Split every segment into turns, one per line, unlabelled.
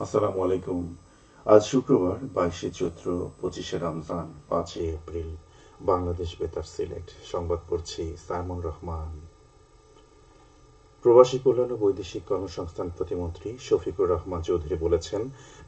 আসসালামু আলাইকুম। আজ শুক্রবার 22শে চৈত্র, 25শে রমজান, 5ই এপ্রিল। বাংলাদেশ বেতার সিলেট সংবাদ পড়ছি সাইমন রহমান। প্রবাসী কল্যাণ ও বৈদেশিক কর্মসংস্থান প্রতিমন্ত্রী শফিকুর রহমান চৌধুরী বলেছেন,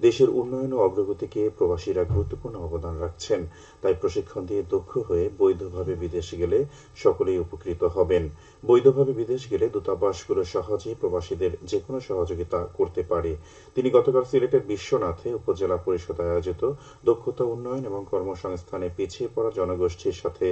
দেশের উন্নয়ন ও অগ্রগতিকে প্রবাসীরা গুরুত্বপূর্ণ অবদান রাখছেন। তাই প্রশিক্ষণ দিয়ে দক্ষ হয়ে বৈধভাবে বিদেশে গেলে সকলেই উপকৃত হবেন। বৈধভাবে বিদেশ গেলে দূতাবাসগুলো সহজেই প্রবাসীদের যেকোনো সহযোগিতা করতে পারে। তিনি গতকাল সিলেটের বিশ্বনাথে উপজেলা পরিষদ আয়োজিত দক্ষতা উন্নয়ন এবং কর্মসংস্থানে পিছিয়ে পড়া জনগোষ্ঠীর সাথে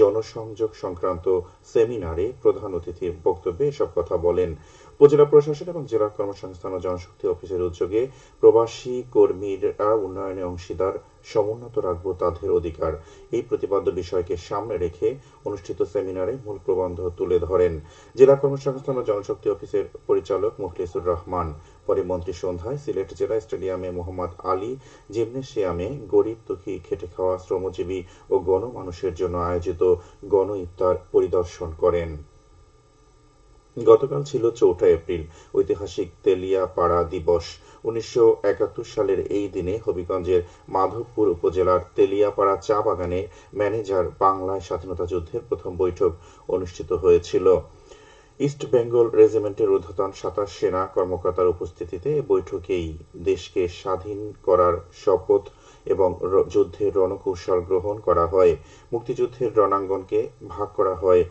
জনসংযোগ সংক্রান্ত সেমিনারে প্রধান অতিথির বক্তব্যে এসব কথা বলেন। উপজেলা প্রশাসন এবং জেলা কর্মসংস্থান ও জনশক্তি অফিসের উদ্যোগে প্রবাসী কর্মীরা উন্নয়নে অংশীদার সমুন্নত রাখব তাদের অধিকার, এই প্রতিপাদ্য বিষয়কে সামনে রেখে অনুষ্ঠিত সেমিনারে মূল প্রবন্ধ তুলে ধরেন জেলা কর্মসংস্থান ও জনশক্তি অফিসের পরিচালক মুখলিসুর রহমান। পরে মন্ত্রী সন্ধ্যায় সিলেট জেলা স্টেডিয়ামে মোহাম্মদ আলী জিমনেসিয়ামে গরিব দুঃখী খেটে খাওয়া শ্রমজীবী ও গণমানুষের জন্য আয়োজিত গণ ইফতার পরিদর্শন করেন। গতকাল ছিল 4 এপ্রিল, ঐতিহাসিক তেলিয়াপাড়া দিবস। 1971 সালের এই দিনে হবিগঞ্জের মাধবপুর উপজেলার তেলিয়াপাড়া চা বাগানে ম্যানেজার বাংলায় স্বাধীনতা যুদ্ধের প্রথম বৈঠক অনুষ্ঠিত হয়েছিল। ইস্ট বেঙ্গল রেজিমেন্টের ঊর্ধ্বতন 27 সেনা কর্মকর্তার উপস্থিতিতে বৈঠকেই দেশকে স্বাধীন করার শপথ এবং যুদ্ধের রণকৌশল গ্রহণ করা হয়। মুক্তিযুদ্ধের রণাঙ্গনকে ভাগ করা হয়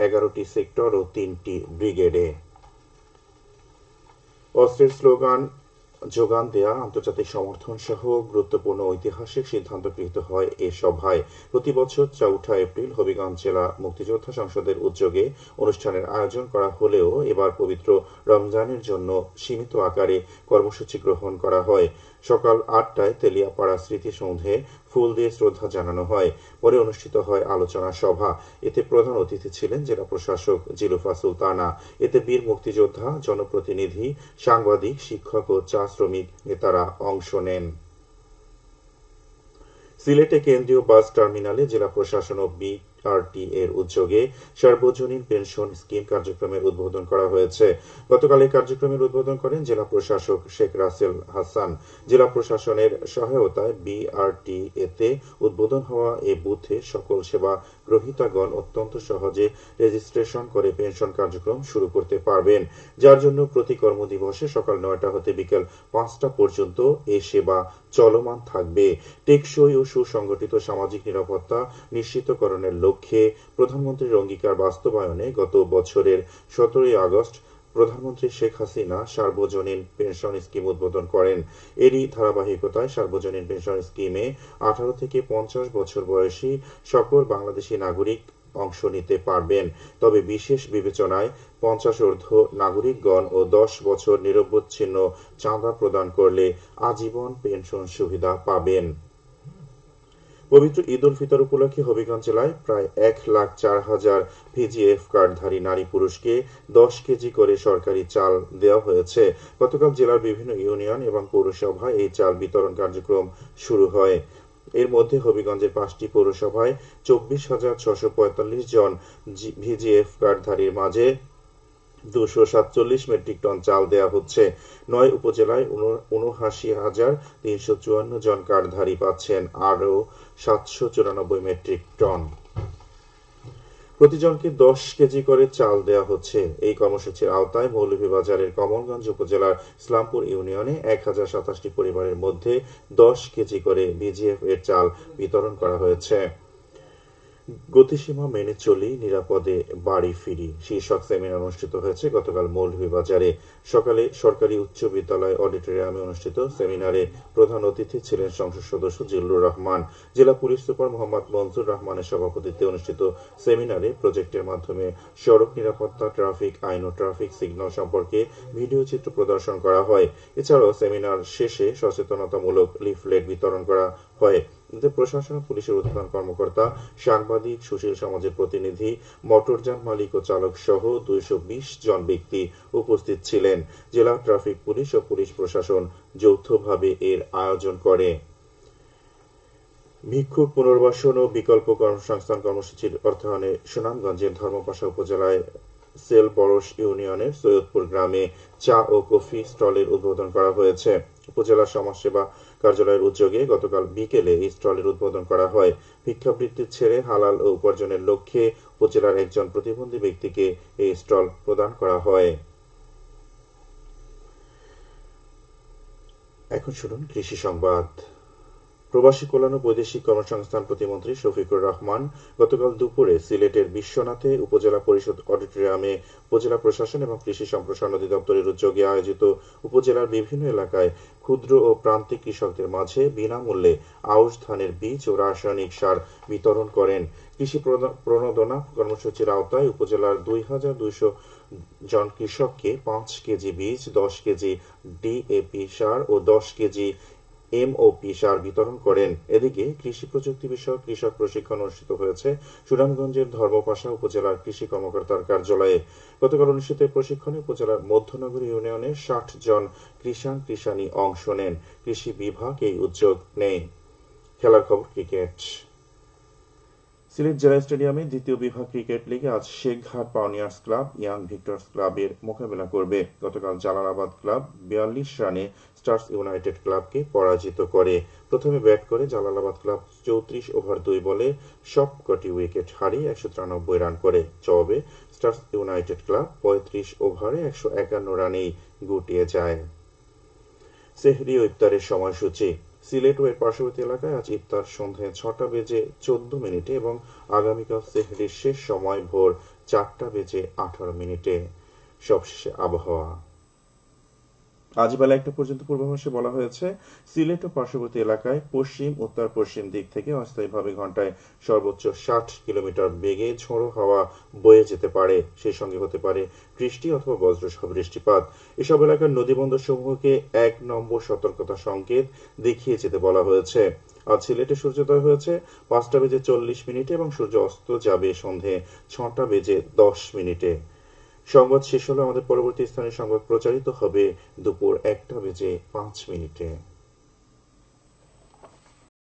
11টি সেক্টর ও 3টি ব্রিগেডে। অস্ত্রের স্লোগান যোগান দেয়া, আন্তর্জাতিক সমর্থন সহ গুরুত্বপূর্ণ ঐতিহাসিক সিদ্ধান্ত গৃহীত হয় এ সভায়। প্রতি বছর 4 এপ্রিল হবিগঞ্জ জেলা মুক্তিযোদ্ধা সংসদের উদ্যোগে অনুষ্ঠানের আয়োজন করা হলেও এবার পবিত্র রমজানের জন্য সীমিত আকারে কর্মসূচি গ্রহণ করা হয়। সকাল 8টায় তেলিয়াপাড়া স্মৃতিসৌধে ফুল দিয়ে শ্রদ্ধা জানানো হয়। পরে অনুষ্ঠিত হয় আলোচনা সভা। এতে প্রধান অতিথি ছিলেন জেলা প্রশাসক জিলুফা সুলতানা। এতে বীর মুক্তিযোদ্ধা, জনপ্রতিনিধি, সাংবাদিক, শিক্ষক ও চা শ্রমিক নেতারা অংশ নেন। সিলেটে কেন্দ্রীয় বাস টার্মিনালে জেলা প্রশাসন ও বিআরটি এর উদ্যোগে সার্বজনীন পেনশন স্কিম কার্যক্রমের উদ্বোধন করা হয়েছে। গতকাল এই কার্যক্রমের উদ্বোধন করেন জেলা প্রশাসক শেখ রাসেল হাসান। জেলা প্রশাসনের সহায়তায় বিআরটি এতে উদ্বোধন হওয়া এ বুথে সকল সেবা গ্রহীতাগণ অত্যন্ত সহজে রেজিস্ট্রেশন করে পেনশন কার্যক্রম শুরু করতে পারবেন, যার জন্য প্রতি কর্মদিবসে সকাল 9টা হতে বিকেল 5টা পর্যন্ত এ সেবা চলমান থাকবে। টেকসই ও সুসংগঠিত সামাজিক নিরাপত্তা নিশ্চিতকরণের লক্ষ্যে প্রধানমন্ত্রীর অঙ্গীকার বাস্তবায়নে গত বছরের 17 আগস্ট প্রধানমন্ত্রী শেখ হাসিনা সার্বজনীন পেনশন স্কিম উদ্বোধন করেন। এরই ধারাবাহিকতায় সার্বজনীন পেনশন স্কিমে 18 থেকে 50 বছর বয়সী সকল বাংলাদেশি নাগরিক অংশ নিতে পারবেন। তবে বিশেষ বিবেচনায় 50 ঊর্ধ্ব নাগরিকগণ ও 10 বছর নিরবচ্ছিন্ন চাঁদা প্রদান করলে আজীবন পেনশন সুবিধা পাবেন। পবিত্র ঈদ উল ফিতর উপলক্ষে হবিগঞ্জ জেলায় প্রায় 1,04,000 ভিজিএফ কার্ডধারী নারী পুরুষকে 10 কেজি করে সরকারি চাল দেওয়া হয়েছে। গতকাল জেলার বিভিন্ন ইউনিয়ন এবং পৌরসভায় এই চাল বিতরণ কার্যক্রম শুরু হয়। এর মধ্যে হবিগঞ্জের 5টি পৌরসভায় 24,645 জন ভিজিএফ কার্ডধারীর মাঝে 247 মেট্রিক টন চাল দেয়া হচ্ছে। 9 উপজেলায় 79,354 জন কার্ডধারী পাচ্ছেন আরও 794 মেট্রিক টন। প্রতিজনকে 10 কেজি করে চাল দেয়া হচ্ছে। এই কর্মসূচির আওতায় মৌলভীবাজারের কমলগঞ্জ উপজেলার ইসলামপুর ইউনিয়নে 1027টি পরিবারের মধ্যে 10 কেজি করে ভিজিএফ এর চাল বিতরণ করা হয়েছে। গতিসীমা মেনে চলি, নিরাপদে বাড়ি ফিরি শীর্ষক সেমিনার অনুষ্ঠিত হয়েছে গতকাল মৌলভীবাজারে। সকালে সরকারি উচ্চ বিদ্যালয় অডিটোরিয়ামে অনুষ্ঠিত সেমিনারে প্রধান অতিথি ছিলেন সংসদ সদস্য জিল্লুর রহমান। জেলা পুলিশ সুপার মোহাম্মদ মনজুর রহমানের সভাপতিত্বে অনুষ্ঠিত সেমিনারে প্রজেক্টের মাধ্যমে সড়ক নিরাপত্তা, ট্রাফিক আইন ও ট্রাফিক সিগন্যাল সম্পর্কে ভিডিও চিত্র প্রদর্শন করা হয়। এছাড়াও সেমিনার শেষে সচেতনতামূলক লিফলেট বিতরণ করা হয়। এতে প্রশাসন ও পুলিশের ঊর্ধ্বতন কর্মকর্তা, সাংবাদিক, সুশীল সমাজের প্রতিনিধি, মোটরযান মালিক ও চালক সহ 220 জন ব্যক্তি উপস্থিত ছিলেন। জেলা ট্রাফিক পুলিশ ও পুলিশ প্রশাসন যৌথভাবে এর আয়োজন করে। ভিক্ষুক পুনর্বাসন ও বিকল্প কর্মসংস্থান কর্মসূচির অর্থায়নে সুনামগঞ্জের ধর্মপাশা উপজেলায় সেল পরশ ইউনিয়নের সৈয়দপুর গ্রামে চা ও কফি স্টলের উদ্বোধন করা হয়েছে। উপজেলা সমাজসেবা কার্যালয়ের উদ্যোগে গতকাল বিকেলে এই স্টলের উদ্বোধন করা হয়। ভিক্ষাবৃত্তি ছেড়ে হালাল ও উপার্জনের লক্ষ্যে উপজেলার একজন প্রতিবন্ধী ব্যক্তিকে এই স্টল প্রদান করা হয়। এখন শুনুন কৃষি সংবাদ। প্রবাসী কল্যাণ ও বৈদেশিক কর্মসংস্থান প্রতিমন্ত্রী শফিকুর রহমান গতকাল দুপুরে সিলেটের বিশ্বনাথে উপজেলা পরিষদ অডিটোরিয়ামে উপজেলা প্রশাসন এবং কৃষি সম্প্রসারণ অধিদপ্তরের উদ্যোগে আয়োজিত উপজেলার বিভিন্ন এলাকায় ক্ষুদ্র ও প্রান্তিক কৃষকদের মাঝে বিনামূল্যে আউশ ধানের বীজ ও রাসায়নিক সার বিতরণ করেন। কৃষি প্রণোদনা কর্মসূচির আওতায় উপজেলার ২,২০০ জন কৃষককে ৫ কেজি বীজ, ১০ কেজি ডিএপি সার ও ১০ কেজি এমওপি সার বিতরণ করেন। এদিকে কৃষি প্রযুক্তি বিষয়ক কৃষক প্রশিক্ষণ অনুষ্ঠিত হয়েছে সুনামগঞ্জের ধর্মপাশা উপজেলার কৃষি কর্মকর্তার কার্যালয়ে। গতকাল অনুষ্ঠিত প্রশিক্ষণে উপজেলার মধ্যনগর ইউনিয়নের ৬০ জন কৃষাণী অংশ নেন। কৃষি বিভাগ এই উদ্যোগ নেয়। খেলার খবর ক্রিকেট। সিলেট জেলা স্টেডিয়ামে দ্বিতীয় বিভাগ ক্রিকেট লিগে আজ শেখঘাট পাওনিয়ার্স ক্লাব ইয়াং ভিক্টরস ক্লাবের মোকাবেলা করবে। গতকাল জালালাবাদ ক্লাব ৪২ রানে স্টার্স ইউনাইটেড ক্লাবকে পরাজিত করে। প্রথমে ব্যাট করে জালালাবাদ ক্লাব ৩৪ ওভার ২ বলে সবকটি উইকেট হারিয়ে ১৯৩ রান করে। জবাবে স্টার্স ইউনাইটেড ক্লাব ৩৫ ওভারে ১৫১ রানেই গুটিয়ে যায়। সেহরি ও ইফতারের সময়সূচি। সিলেট ও এর পার্শ্ববর্তী এলাকায় আজ ইফতার সন্ধ্যে ৬টা বেজে ১৪ মিনিটে এবং আগামীকাল সেহরির শেষ সময় ভোর ৪টা বেজে ১৮ মিনিটে। সবশেষে আবহাওয়া। আজ বেলা ১টা পর্যন্ত পূর্বাভাসে বলা হয়েছে সিলেট ও পার্শ্ববর্তী এলাকায় পশ্চিম উত্তর পশ্চিম দিক থেকে অস্থায়ীভাবে ঘন্টায় সর্বোচ্চ ৬০ কিলোমিটার বেগে ঝোড়ো হাওয়া বয়ে যেতে পারে। সেই সঙ্গে হতে পারে বৃষ্টি অথবা বজ্রসহ বৃষ্টিপাত। এসব এলাকার নদীবন্দর সমূহকে ১ নম্বর সতর্কতা সংকেত দেখিয়ে যেতে বলা হয়েছে। আজ সিলেটে সূর্যোদয় হয়েছে ৫টা বেজে ৪০ মিনিটে এবং সূর্য অস্ত যাবে সন্ধে ৬টা বেজে ১০ মিনিটে। সংবাদ শেষ হলে আমাদের পরবর্তী স্থানীয় সংবাদ প্রচারিত হবে দুপুর ১টা বেজে ৫ মিনিটে।